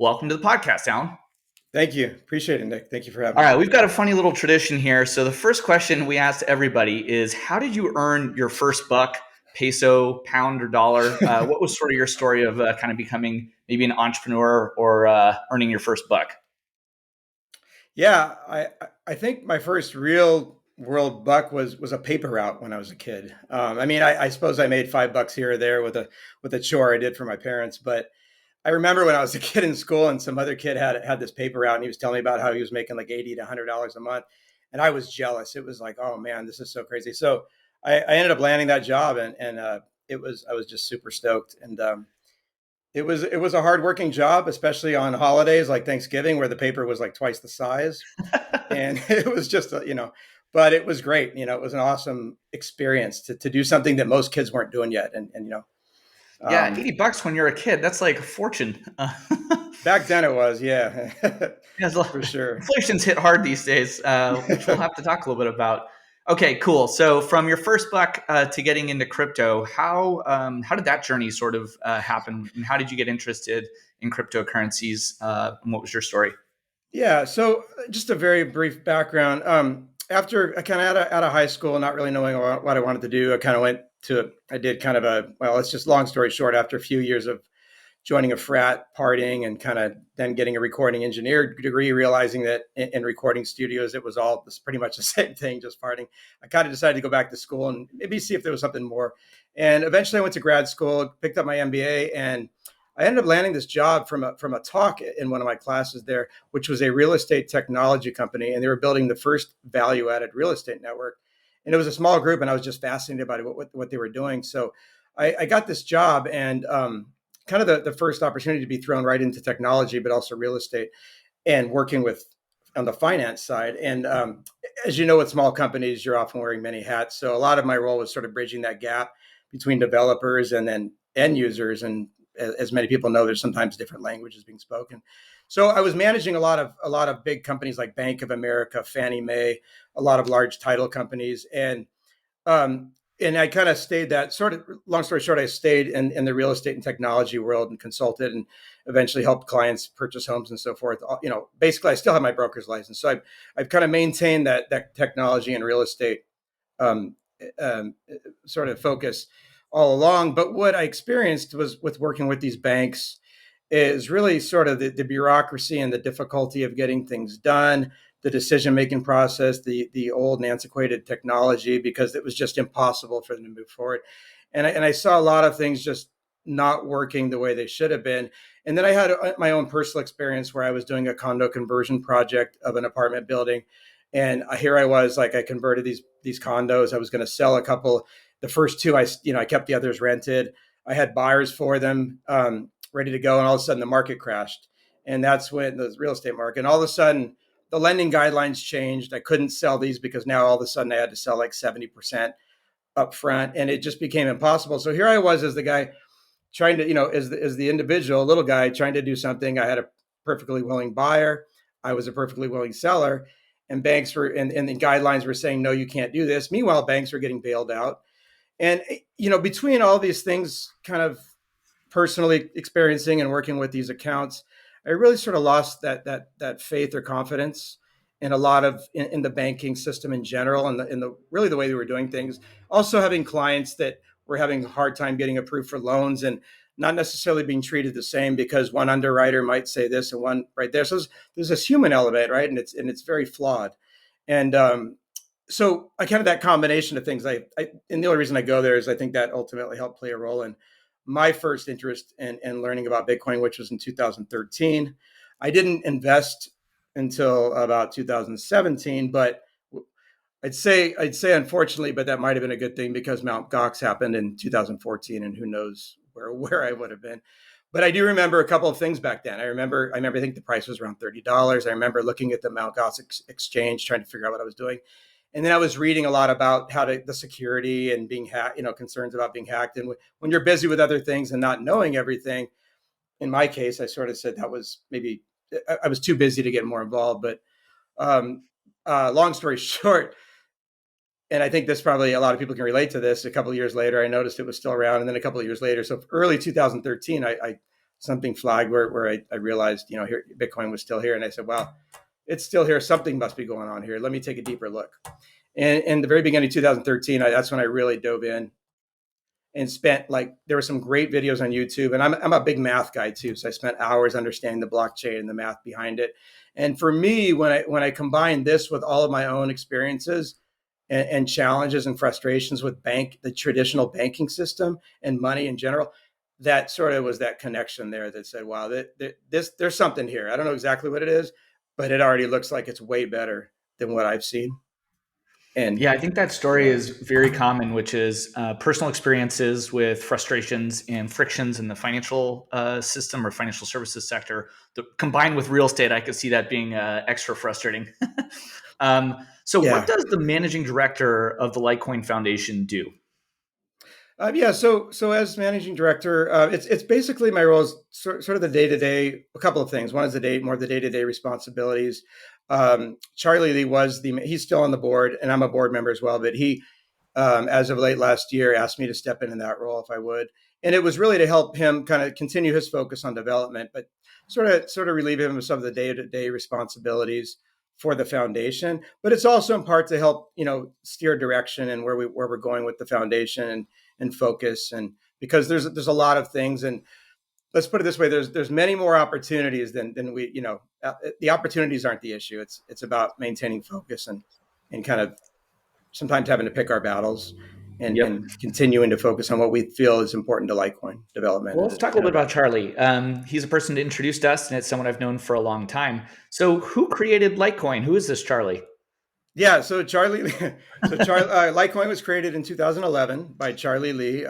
Welcome to the podcast, Alan. Thank you. Appreciate it, Nick. Thank you for having All me. right, we've got a funny little tradition here. So the first question we ask everybody is, how did you earn your first buck, peso, pound, or dollar? What was sort of your story of kind of becoming maybe an entrepreneur or earning your first buck? Yeah, I think my first real world buck was a paper route when I was a kid. I suppose I made $5 here or there with a chore I did for my parents, but I remember when I was a kid in school and some other kid had this paper route and he was telling me about how he was making like $80 to $100 a month, and I was jealous. It was like, oh man, this is so crazy. So I ended up landing that job, and I was just super stoked. And it was a hardworking job, especially on holidays like Thanksgiving, where the paper was like twice the size, and it was just but it was great. It was an awesome experience to do something that most kids weren't doing yet, and Yeah, um, $80 when you're a kid, that's like a fortune. back then it was, yeah, Yes, for sure. inflation's hit hard these days, which we'll have to talk a little bit about. Okay, cool. So from your first buck to getting into crypto, how did that journey sort of happen, and how did you get interested in cryptocurrencies? And what was your story? Yeah, so just a very brief background. After I kind of out of high school, not really knowing what I wanted to do, I did kind of it's just long story short, after a few years of joining a frat, partying, and kind of then getting a recording engineer degree, realizing that in recording studios, it was all pretty much the same thing, just partying. I kind of decided to go back to school and maybe see if there was something more. And eventually I went to grad school, picked up my MBA, and I ended up landing this job from a talk in one of my classes there, which was a real estate technology company. And they were building the first value added real estate network. And it was a small group, and I was just fascinated by what they were doing. So I got this job, and kind of the first opportunity to be thrown right into technology, but also real estate and working with on the finance side. And as you know, with small companies, you're often wearing many hats. So a lot of my role was sort of bridging that gap between developers and then end users. And as many people know, there's sometimes different languages being spoken. So I was managing a lot of big companies like Bank of America, Fannie Mae, a lot of large title companies, um, and I kind of stayed that sort of long story short, I stayed in the real estate and technology world and consulted and eventually helped clients purchase homes and so forth. Basically I still have my broker's license. So I've kind of maintained that technology and real estate um, um, sort of focus all along. But what I experienced was with working with these banks is really sort of the bureaucracy and the difficulty of getting things done, the decision making process, the old and antiquated technology, because it was just impossible for them to move forward. And I saw a lot of things just not working the way they should have been. And then I had my own personal experience where I was doing a condo conversion project of an apartment building. And here I was, like, I converted these condos. I was going to sell a couple. The first two, I kept the others rented. I had buyers for them. Ready to go, and all of a sudden the market crashed, and that's when the real estate market. And all of a sudden, the lending guidelines changed. I couldn't sell these because now all of a sudden I had to sell like 70% up front, and it just became impossible. So here I was as the guy trying to, as the individual, little guy trying to do something. I had a perfectly willing buyer. I was a perfectly willing seller, and banks were and the guidelines were saying no, you can't do this. Meanwhile, banks were getting bailed out, and between all these things, kind of personally experiencing and working with these accounts, I really sort of lost that faith or confidence in a lot of in the banking system in general, and the really the way they were doing things. Also, having clients that were having a hard time getting approved for loans and not necessarily being treated the same because one underwriter might say this and one right there. So there's this human element, right, and it's very flawed. And so I kind of that combination of things. And the only reason I go there is I think that ultimately helped play a role in my first interest in learning about Bitcoin, which was in 2013. I didn't invest until about 2017, but I'd say unfortunately, but that might have been a good thing because Mount Gox happened in 2014, and who knows where I would have been. But I do remember a couple of things back then. I think the price was around $30. I remember looking at the Mount Gox exchange, trying to figure out what I was doing. And then I was reading a lot about the security and being hacked, concerns about being hacked. And when you're busy with other things and not knowing everything, in my case, I sort of said that was maybe I was too busy to get more involved. But um, long story short, and I think this probably a lot of people can relate to this. A couple of years later, I noticed it was still around, and then a couple of years later, so early 2013, I something flagged where I realized, here Bitcoin was still here, and I said, "Wow, it's still here. Something must be going on here. Let me take a deeper look." And in the very beginning of 2013, that's when I really dove in and spent there were some great videos on YouTube, and I'm a big math guy too, so I spent hours understanding the blockchain and the math behind it. And for me, when I combined this with all of my own experiences and challenges and frustrations with the traditional banking system and money in general, that sort of was that connection there that said, "Wow, there's something here. I don't know exactly what it is, but it already looks like it's way better than what I've seen." And Yeah, I think that story is very common, which is personal experiences with frustrations and frictions in the financial system or financial services sector. Combined with real estate, I could see that being extra frustrating. So, what yeah, does the managing director of the Litecoin Foundation do? yeah. So as managing director, it's basically my role is sort of the day to day. A couple of things. One is more the day to day responsibilities. Charlie Lee he's still on the board, and I'm a board member as well. But he, as of late last year, asked me to step in that role if I would, and it was really to help him kind of continue his focus on development, but sort of relieve him of some of the day to day responsibilities for the foundation. But it's also in part to help steer direction and where we're going with the foundation and focus, and because there's a lot of things. And let's put it this way: there's many more opportunities than we the opportunities aren't the issue. It's about maintaining focus and kind of sometimes having to pick our battles Yep. and continuing to focus on what we feel is important to Litecoin development Well, and, let's talk a and little bit about adoption. Charlie. He's a person that introduced us, and it's someone I've known for a long time. So, who created Litecoin? Who is this Charlie? Yeah, so Litecoin was created in 2011 by Charlie Lee.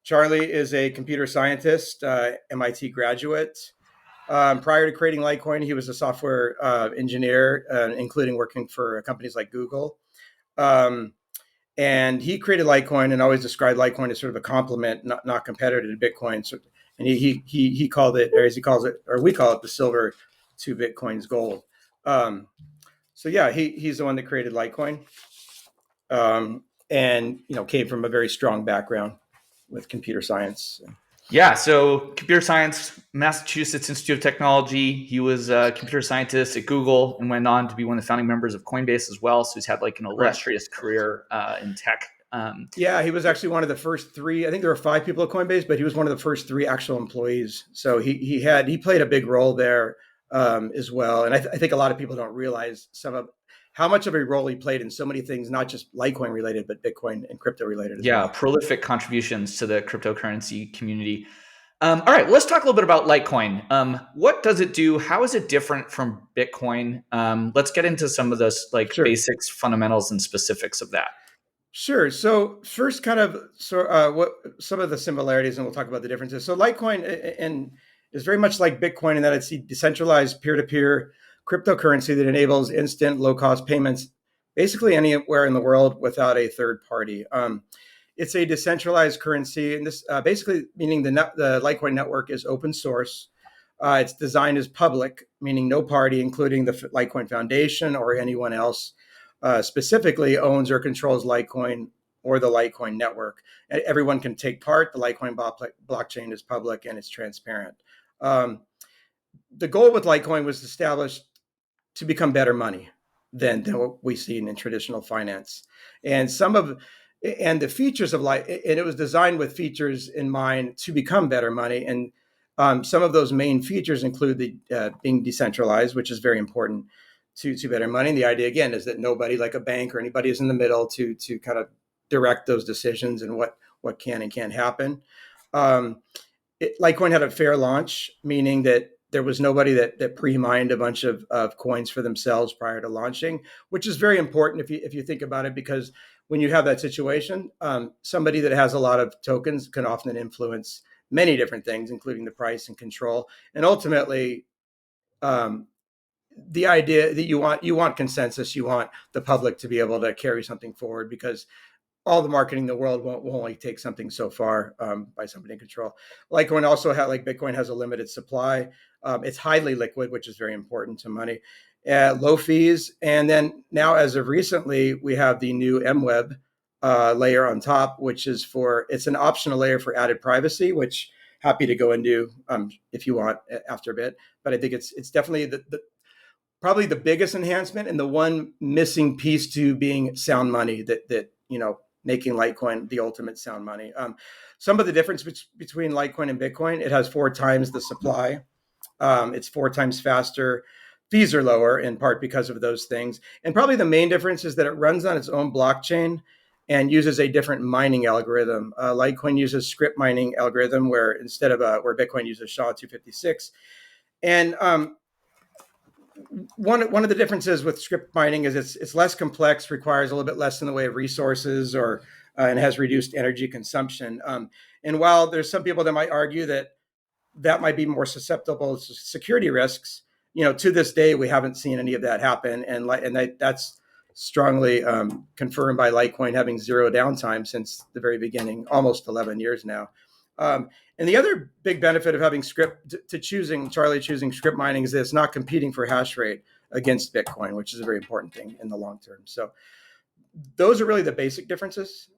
Charlie is a computer scientist, MIT graduate. Prior to creating Litecoin, he was a software engineer, including working for companies like Google. Um, and he created Litecoin and always described Litecoin as sort of a complement, not competitor to Bitcoin. So, and he called it, or as he calls it, or we call it, the silver to Bitcoin's gold. Um, so yeah, he's the one that created Litecoin, and came from a very strong background with computer science. Yeah, so computer science, Massachusetts Institute of Technology. He was a computer scientist at Google and went on to be one of the founding members of Coinbase as well. So he's had like an Correct. illustrious career in tech. Yeah, he was actually one of the first three. I think there were 5 people at Coinbase, but he was one of the first 3 actual employees. So he played a big role there as well. And I think a lot of people don't realize some of how much of a role he played in so many things, not just Litecoin related, but Bitcoin and crypto related as Yeah, well. prolific contributions to the cryptocurrency community. All right, let's talk a little bit about Litecoin. What does it do? How is it different from Bitcoin? Let's get into some of those like Sure. basics, fundamentals, and specifics of that. Sure. So first, what some of the similarities, and we'll talk about the differences. So Litecoin and is very much like Bitcoin in that it's a decentralized peer-to-peer cryptocurrency that enables instant, low-cost payments, basically anywhere in the world without a third party. It's a decentralized currency, and this basically meaning the Litecoin network is open source. Its design is public, meaning no party, including the Litecoin Foundation or anyone else, specifically owns or controls Litecoin or the Litecoin network. Everyone can take part. The Litecoin blockchain is public and it's transparent. Um, the goal with Litecoin was established to become better money than what we see in traditional finance. And the features of and it was designed with features in mind to become better money. And some of those main features include being decentralized, which is very important to better money. And the idea again is that nobody, like a bank or anybody, is in the middle to kind of direct those decisions and what can and can't happen. Um, Litecoin had a fair launch, meaning that there was nobody that pre-mined a bunch of coins for themselves prior to launching, which is very important if you think about it, because when you have that situation, somebody that has a lot of tokens can often influence many different things, including the price and control. And ultimately, um, the idea that you want consensus, you want the public to be able to carry something forward, because all the marketing in the world will only take something so far by somebody in control. Litecoin also like Bitcoin has a limited supply. It's highly liquid, which is very important to money. Low fees, and then now, as of recently, we have the new MWEB layer on top, which it's an optional layer for added privacy, which happy to go into if you want after a bit. But I think it's definitely probably the biggest enhancement and the one missing piece to being sound money that making Litecoin the ultimate sound money. Some of the difference between Litecoin and Bitcoin: it has 4 times the supply. It's 4 times faster. Fees are lower in part because of those things. And probably the main difference is that it runs on its own blockchain and uses a different mining algorithm. Litecoin uses script mining algorithm where instead of where Bitcoin uses SHA-256. And one of the differences with script mining is it's less complex, requires a little bit less in the way of resources, or and has reduced energy consumption. And while there's some people that might argue that might be more susceptible to security risks, to this day we haven't seen any of that happen, and that's strongly confirmed by Litecoin having zero downtime since the very beginning, almost 11 years now. And the other big benefit of having Charlie choosing script mining is that it's not competing for hash rate against Bitcoin, which is a very important thing in the long term. So those are really the basic differences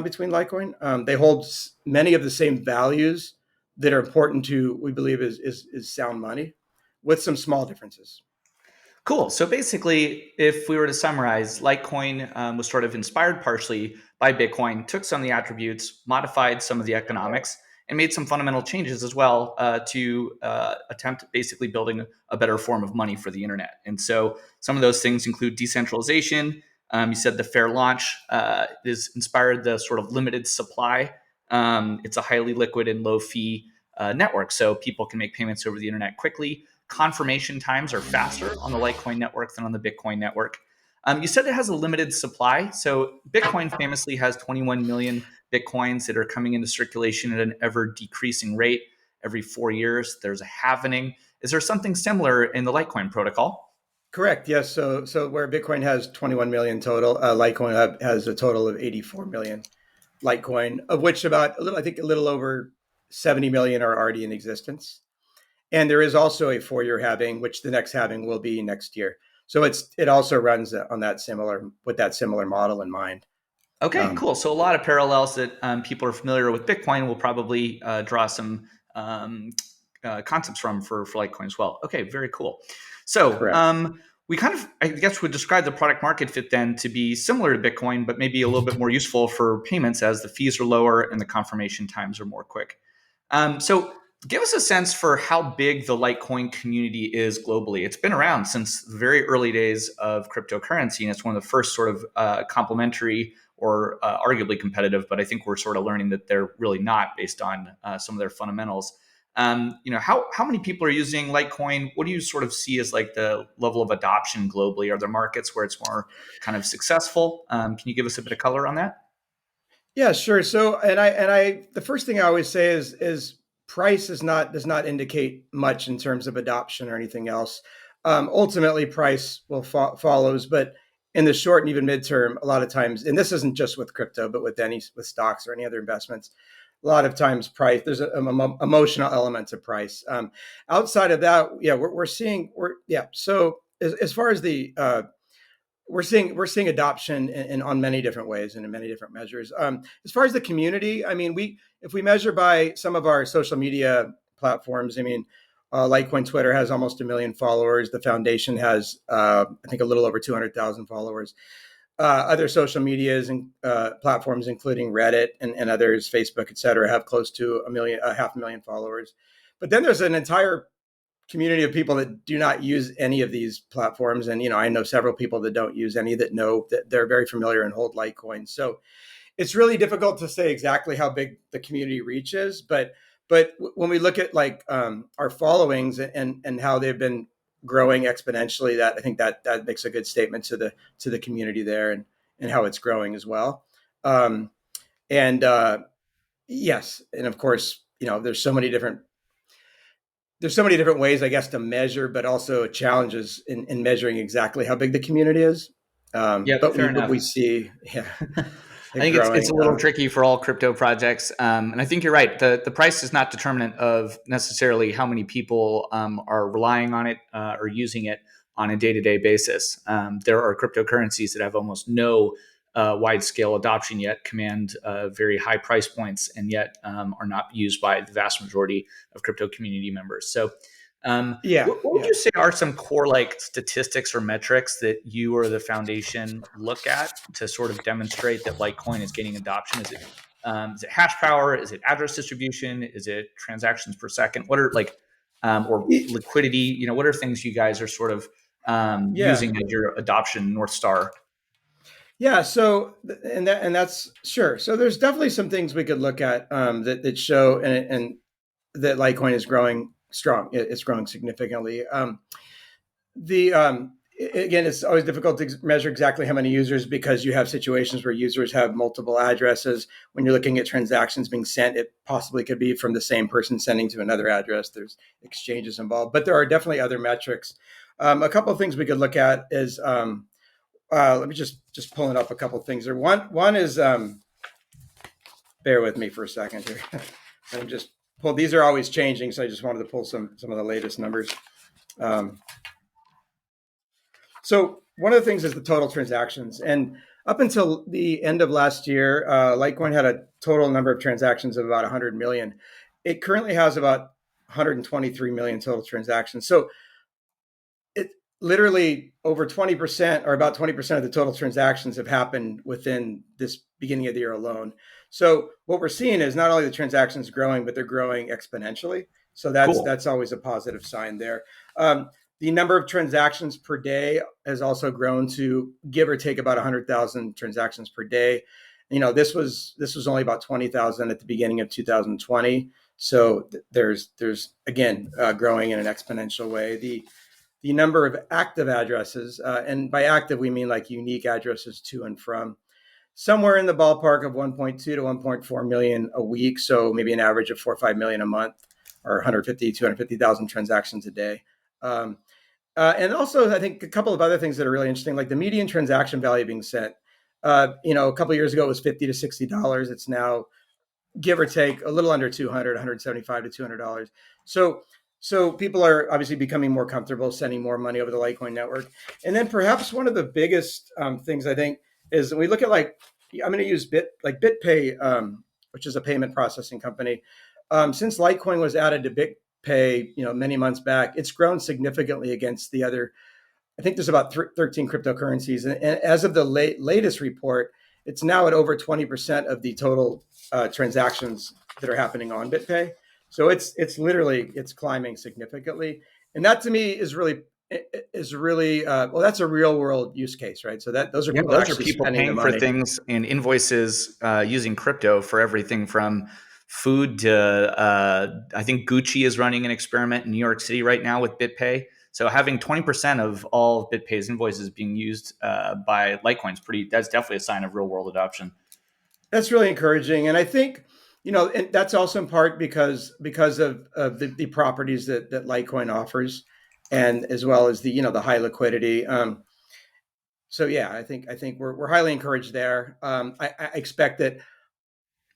between Litecoin. They hold many of the same values that are important to, we believe, is sound money, with some small differences. Cool. So basically, if we were to summarize, Litecoin was sort of inspired partially by Bitcoin, took some of the attributes, modified some of the economics, and made some fundamental changes as well to attempt basically building a better form of money for the internet. And so some of those things include decentralization. You said the fair launch is inspired the sort of limited supply. It's a highly liquid and low fee network, so people can make payments over the internet quickly. Confirmation times are faster on the Litecoin network than on the Bitcoin network. You said it has a limited supply. So Bitcoin famously has 21 million Bitcoins that are coming into circulation at an ever decreasing rate. Every 4 years, there's a halvening. Is there something similar in the Litecoin protocol? Correct. Yes. So where Bitcoin has 21 million total, Litecoin has a total of 84 million Litecoin, of which I think a little over 70 million are already in existence. And there is also a 4-year halving, which the next halving will be next year. So it also runs on that similar model in mind. Okay, cool. So a lot of parallels that people are familiar with Bitcoin will probably draw some concepts for Litecoin as well. Okay, very cool. So Correct. we kind of, I guess, would describe the product market fit then to be similar to Bitcoin, but maybe a little bit more useful for payments as the fees are lower and the confirmation times are more quick. So give us a sense for how big the Litecoin community is globally. It's been around since the very early days of cryptocurrency, and it's one of the first sort of complementary or arguably competitive, but I think we're sort of learning that they're really not based on some of their fundamentals. How many people are using Litecoin? What do you sort of see as like the level of adoption globally? Are there markets where it's more kind of successful? Can you give us a bit of color on that? Yeah, sure. So, the first thing I always say is price does not indicate much in terms of adoption or anything else. Ultimately, price will follows, but in the short and even midterm, a lot of times, and this isn't just with crypto, but with stocks or any other investments, a lot of times price there's an emotional element to price. Outside of that, yeah, we're seeing So as far as the we're seeing adoption on many different ways and in many different measures. As far as the community, I mean, if we measure by some of our social media platforms, I mean, Litecoin Twitter has almost 1 million followers. The foundation has, I think, a little over 200,000 followers. Other social medias and platforms, including Reddit and others, Facebook, et cetera, have close to half a million followers. But then there's an entire community of people that do not use any of these platforms. And, I know several people that don't use any that know that they're very familiar and hold Litecoin. So it's really difficult to say exactly how big the community reach is. But when we look at like our followings and how they've been growing exponentially, that I think that makes a good statement to the community there and how it's growing as well. And yes, and of course, there's so many different ways, I guess, to measure, but also challenges in measuring exactly how big the community is. Yeah, But fair we enough. see, I it think it's growing. a little tricky for all crypto projects, and I think you're right. The price is not determinant of necessarily how many people are relying on it or using it on a day to day basis. There are cryptocurrencies that have almost no wide scale adoption yet, command very high price points, and yet are not used by the vast majority of crypto community members. So, Yeah, what would yeah. you say are some core like statistics or metrics that you or the foundation look at to sort of demonstrate that Litecoin is gaining adoption? Is it hash power? Is it address distribution? Is it transactions per second? What are like or liquidity? What are things you guys are sort of Yeah. using as your adoption North Star? Yeah, so and that's sure. So there's definitely some things we could look at that show and that Litecoin is growing strong. It's growing significantly. The Again, it's always difficult to measure exactly how many users because you have situations where users have multiple addresses. When you're looking at transactions being sent, it possibly could be from the same person sending to another address. There's exchanges involved, but there are definitely other metrics. A couple of things we could look at is let me just pulling up a couple of things there. One is bear with me for a second here. I'm just pull. These are always changing, so I just wanted to pull some of the latest numbers. Um, So one of the things is the total transactions, and up until the end of last year, Litecoin had a total number of transactions of about 100 million. It currently has about 123 million total transactions. So it literally over 20% or about 20% of the total transactions have happened within this beginning of the year alone. So what we're seeing is not only the transactions growing, but they're growing exponentially. So Cool. that's always a positive sign there. The number of transactions per day has also grown to give or take about 100,000 transactions per day. This was only about 20,000 at the beginning of 2020. So there's again growing in an exponential way. The number of active addresses, and by active we mean like unique addresses to and from, somewhere in the ballpark of 1.2 to 1.4 million a week. So maybe an average of 4 or 5 million a month, or 150, 250,000 transactions a day. Um, and also, I think a couple of other things that are really interesting, like the median transaction value being sent. A couple of years ago, it was $50 to $60. It's now give or take a little under 200, 175 to $200. So people are obviously becoming more comfortable sending more money over the Litecoin network. And then perhaps one of the biggest things I think is when we look at I'm going to use BitPay, which is a payment processing company. Since Litecoin was added to BitPay, many months back, it's grown significantly against the other. I think there's about 13 cryptocurrencies. And as of the latest report, it's now at over 20% of the total transactions that are happening on BitPay. So it's climbing significantly. And that to me is really well, that's a real world use case, right? So that those are Yeah, people those are actually people spending the paying for money. things and invoices using crypto for everything from food to I think Gucci is running an experiment in New York City right now with BitPay. So having 20% of all of BitPay's invoices being used by Litecoin is that's definitely a sign of real world adoption. That's really encouraging, and I think and that's also in part because of the properties that Litecoin offers, and as well as the high liquidity. So yeah, I think we're highly encouraged there. I expect that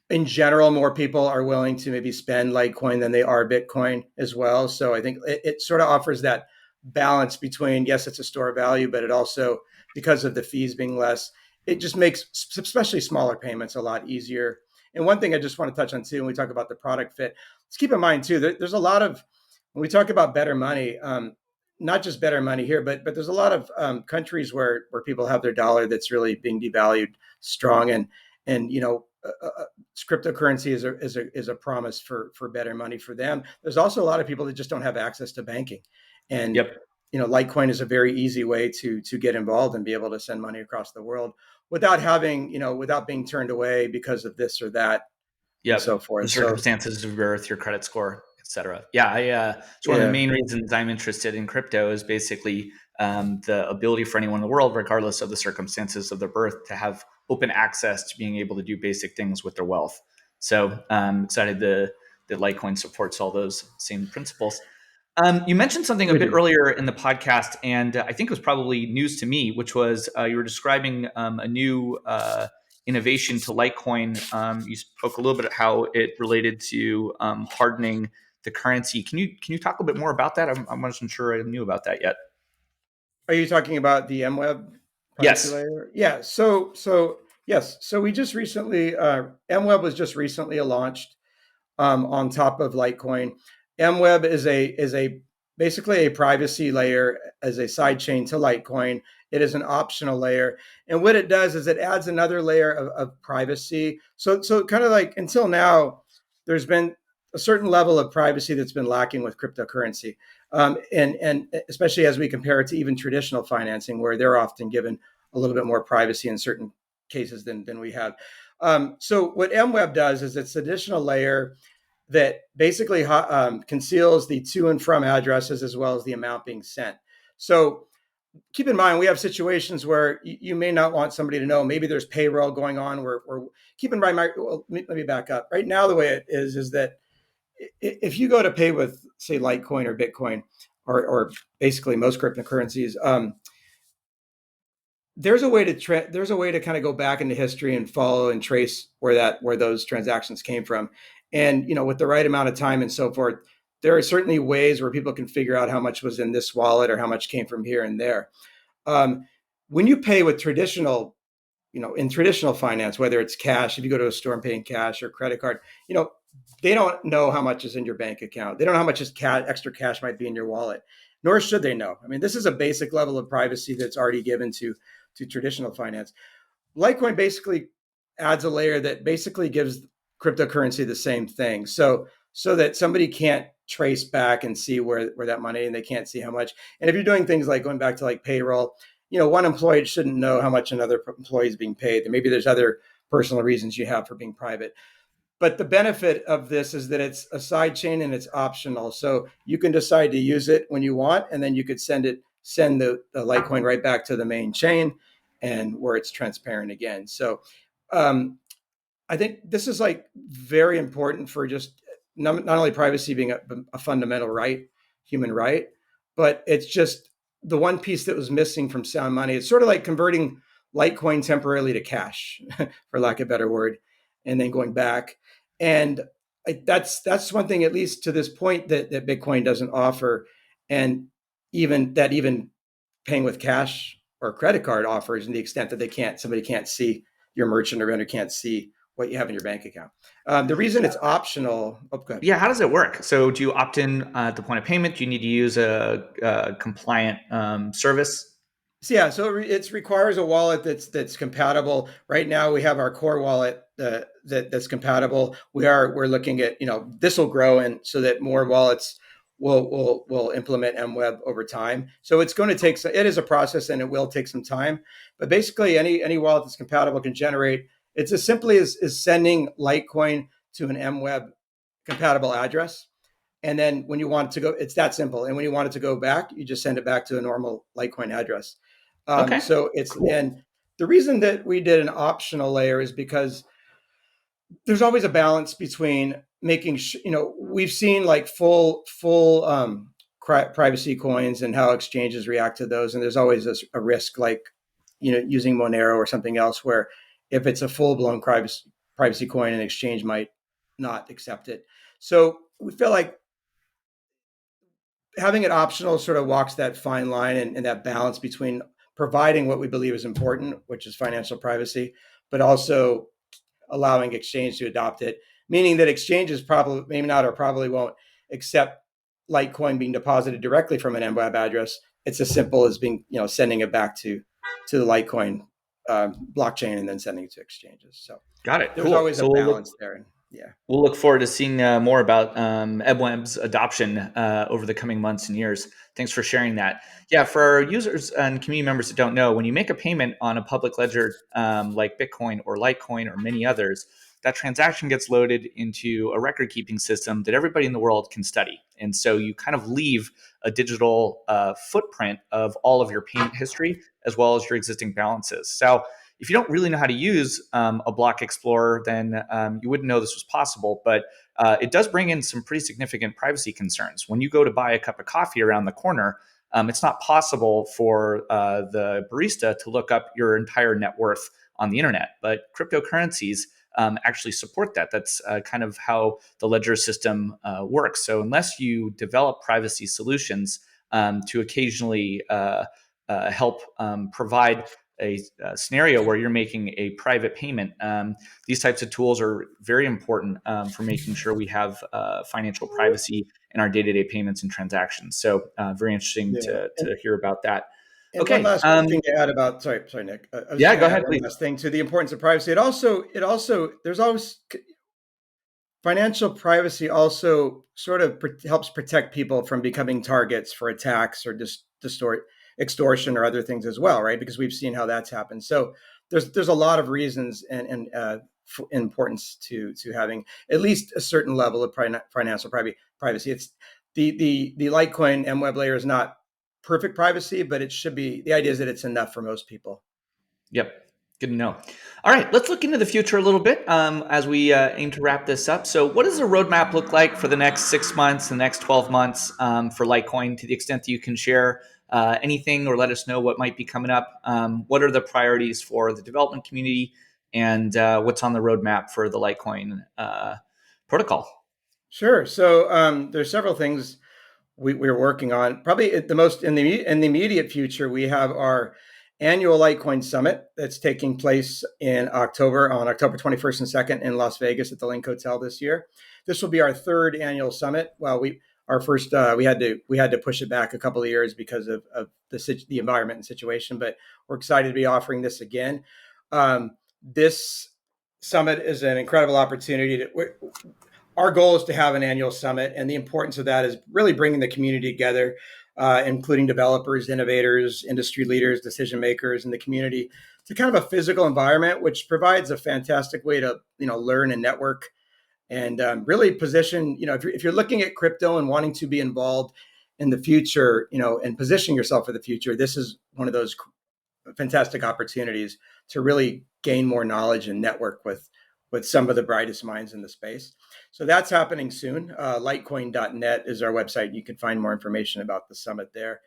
in general, more people are willing to maybe spend Litecoin than they are Bitcoin as well. So I think it sort of offers that balance between, yes, it's a store of value, but it also, because of the fees being less, it just makes especially smaller payments a lot easier. And one thing I just want to touch on too, when we talk about the product fit, let's keep in mind too, there's a lot of, when we talk about better money, not just better money here, but there's a lot of countries where people have their dollar that's really being devalued strong, and cryptocurrency is a promise for better money for them. There's also a lot of people that just don't have access to banking, and Yep. Litecoin is a very easy way to get involved and be able to send money across the world without without being turned away because of this or that and Yep. so The forth. So circumstances of birth, your credit score, et cetera. Yeah, it's one of the yeah, main reasons I'm interested in crypto is basically the ability for anyone in the world, regardless of the circumstances of their birth, to have open access to being able to do basic things with their wealth. So I'm excited that Litecoin supports all those same principles. You mentioned something a we bit do. earlier in the podcast, and I think it was probably news to me, which was you were describing a new innovation to Litecoin. You spoke a little bit how it related to hardening the currency. Can you talk a bit more about that? I wasn't sure I knew about that yet. Are you talking about the MWEB privacy Yes. layer? Yeah. So Yes. So we just recently, MWEB was just recently launched on top of Litecoin. MWEB is a basically a privacy layer as a side chain to Litecoin. It is an optional layer, and what it does is it adds another layer of privacy. So kind of like until now, there's been a certain level of privacy that's been lacking with cryptocurrency, and especially as we compare it to even traditional financing, where they're often given a little bit more privacy in certain cases than we have. So what MWEB does is it's an additional layer that basically conceals the to and from addresses as well as the amount being sent. So keep in mind, we have situations where you may not want somebody to know. Maybe there's payroll going on. Where keep in mind, well, let me back up. Right now, the way it is that if you go to pay with, say, Litecoin or Bitcoin, or basically most cryptocurrencies, there's a way to kind of go back into history and follow and trace where those transactions came from, and with the right amount of time and so forth, there are certainly ways where people can figure out how much was in this wallet or how much came from here and there. um, when you pay with traditional, in traditional finance, whether it's cash, if you go to a store and pay in cash or credit card, they don't know how much is in your bank account. They don't know how much extra cash might be in your wallet, nor should they know. I mean, this is a basic level of privacy that's already given to traditional finance. Litecoin basically adds a layer that basically gives cryptocurrency the same thing. So that somebody can't trace back and see where that money, and they can't see how much. And if you're doing things like going back to like payroll, one employee shouldn't know how much another employee is being paid. And maybe there's other personal reasons you have for being private. But the benefit of this is that it's a side chain and it's optional. So you can decide to use it when you want, and then you could send the Litecoin right back to the main chain, and where it's transparent again. So um, I think this is like very important for just not only privacy being a fundamental right, human right, but it's just the one piece that was missing from sound money. It's sort of like converting Litecoin temporarily to cash, for lack of a better word, and then going back. And that's one thing, at least to this point, that Bitcoin doesn't offer, and even paying with cash or credit card offers, in the extent that somebody can't see, your merchant or vendor can't see what you have in your bank account. The reason it's optional. Oh, go ahead. Yeah, how does it work? So do you opt in at the point of payment? Do you need to use a compliant service? So yeah, so it requires a wallet that's compatible. Right now, we have our core wallet that's compatible. We're looking at, this will grow, and so that more wallets will implement MWEB over time. So it's going to take it is a process, and it will take some time. But basically, any wallet that's compatible can generate. It's as simply as sending Litecoin to an MWEB compatible address. And then when you want it to go, it's that simple. And when you want it to go back, you just send it back to a normal Litecoin address. Okay, So it's cool. and the reason that we did an optional layer is because there's always a balance between making we've seen like full privacy coins and how exchanges react to those, and there's always a risk, like using Monero or something else, where if it's a full-blown privacy coin, an exchange might not accept it. So we feel like having it optional sort of walks that fine line, and that balance between providing what we believe is important, which is financial privacy, but also allowing exchange to adopt it, meaning that exchanges probably, maybe not, or probably won't accept Litecoin being deposited directly from an MWEB address. It's as simple as sending it back to the Litecoin blockchain, and then sending it to exchanges. So Got it. there's Cool. always a So we'll look balance there. And yeah. We'll look forward to seeing more about MWeb's adoption over the coming months and years. Thanks for sharing that. Yeah, for our users and community members that don't know, when you make a payment on a public ledger like Bitcoin or Litecoin or many others, that transaction gets loaded into a record keeping system that everybody in the world can study. And so you kind of leave a digital footprint of all of your payment history as well as your existing balances. So if you don't really know how to use a block explorer, then you wouldn't know this was possible. But it does bring in some pretty significant privacy concerns. When you go to buy a cup of coffee around the corner, it's not possible for the barista to look up your entire net worth on the internet. But cryptocurrencies actually support that. That's kind of how the ledger system works. So unless you develop privacy solutions to occasionally help provide a scenario where you're making a private payment, these types of tools are very important for making sure we have financial privacy in our day-to-day payments and transactions. So very interesting Yeah. to hear about that. And one Okay. last quick thing to add about, sorry, Nick. I was just Yeah, going go to add ahead, one please. last thing to the importance of privacy. There's always financial privacy also sort of helps protect people from becoming targets for attacks or extortion or other things as well, right? Because we've seen how that's happened. So there's a lot of reasons and importance to having at least a certain level of financial privacy. It's the Litecoin MWEB layer is not perfect privacy, but it should be. The idea is that it's enough for most people. Yep. Good to know. All right, let's look into the future a little bit as we aim to wrap this up. So, what does the roadmap look like for the next 6 months, the next 12 months for Litecoin, to the extent that you can share anything or let us know what might be coming up? What are the priorities for the development community, and what's on the roadmap for the Litecoin protocol? Sure. So there's several things we're working on. Probably the most in the immediate future, we have our annual Litecoin Summit that's taking place in October, on October 21st and 2nd in Las Vegas at the Link Hotel this year. This will be our third annual summit. Well, our first we had to push it back a couple of years because of the environment and situation, but we're excited to be offering this again. This summit is an incredible opportunity our goal is to have an annual summit, and the importance of that is really bringing the community together, including developers, innovators, industry leaders, decision makers in the community, to kind of a physical environment, which provides a fantastic way to learn and network and really position. If you're looking at crypto and wanting to be involved in the future, and position yourself for the future, this is one of those fantastic opportunities to really gain more knowledge and network with some of the brightest minds in the space. So that's happening soon. Litecoin.net is our website. You can find more information about the summit there.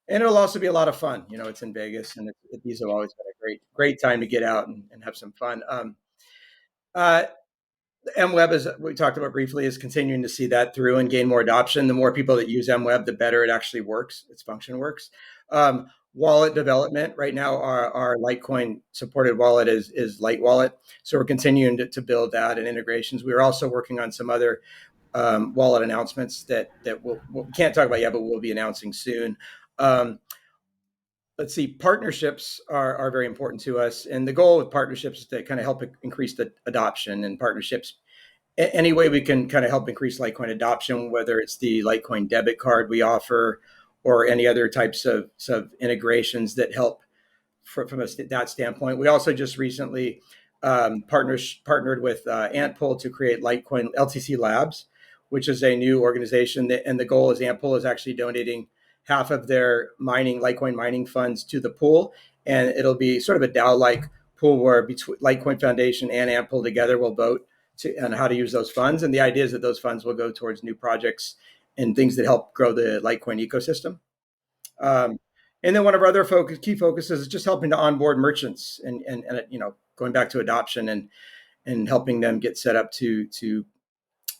And it'll also be a lot of fun. It's in Vegas, and these have always been a great time to get out and have some fun. Uh, MWeb, as we talked about briefly, is continuing to see that through and gain more adoption. The more people that use MWeb, the better it actually works. Its function works. Wallet development right now, our Litecoin supported wallet is Lite Wallet. So we're continuing to build that and integrations. We are also working on some other wallet announcements that we can't talk about yet, but we'll be announcing soon. Let's see, partnerships are very important to us. And the goal with partnerships is to kind of help increase the adoption and partnerships. Any way we can kind of help increase Litecoin adoption, whether it's the Litecoin debit card we offer or any other types of integrations that help from that standpoint. We also just recently partnered with Antpool to create Litecoin LTC Labs, which is a new organization. And the goal is Antpool is actually donating half of their Litecoin mining funds to the pool. And it'll be sort of a DAO-like pool where between Litecoin Foundation and Antpool together will vote on how to use those funds. And the idea is that those funds will go towards new projects and things that help grow the Litecoin ecosystem. And then one of our other key focuses is just helping to onboard merchants and going back to adoption and helping them get set up to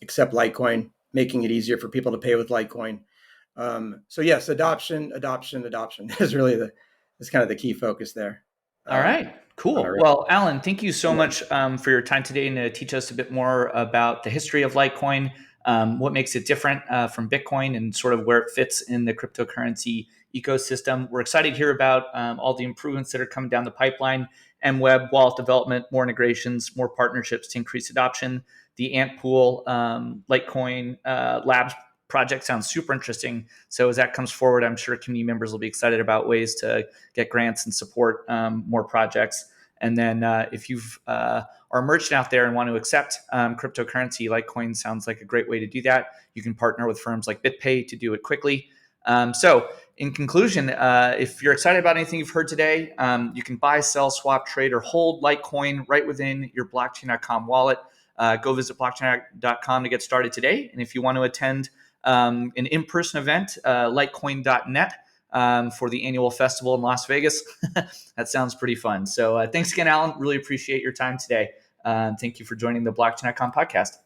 accept Litecoin, making it easier for people to pay with Litecoin. So yes, adoption is really is kind of the key focus there. All right, cool. Well, Alan, thank you so much for your time today and to teach us a bit more about the history of Litecoin, what makes it different from Bitcoin, and sort of where it fits in the cryptocurrency ecosystem. We're excited to hear about all the improvements that are coming down the pipeline, MWeb, wallet development, more integrations, more partnerships to increase adoption. The Antpool Litecoin Labs project sounds super interesting. So as that comes forward, I'm sure community members will be excited about ways to get grants and support more projects. And then if you've are a merchant out there and want to accept cryptocurrency, Litecoin sounds like a great way to do that. You can partner with firms like BitPay to do it quickly. So in conclusion, if you're excited about anything you've heard today, you can buy, sell, swap, trade, or hold Litecoin right within your blockchain.com wallet. Go visit blockchain.com to get started today. And if you want to attend an in-person event, litecoin.net, for the annual festival in Las Vegas. That sounds pretty fun. So thanks again, Alan. Really appreciate your time today. Thank you for joining the Blockchain.com podcast.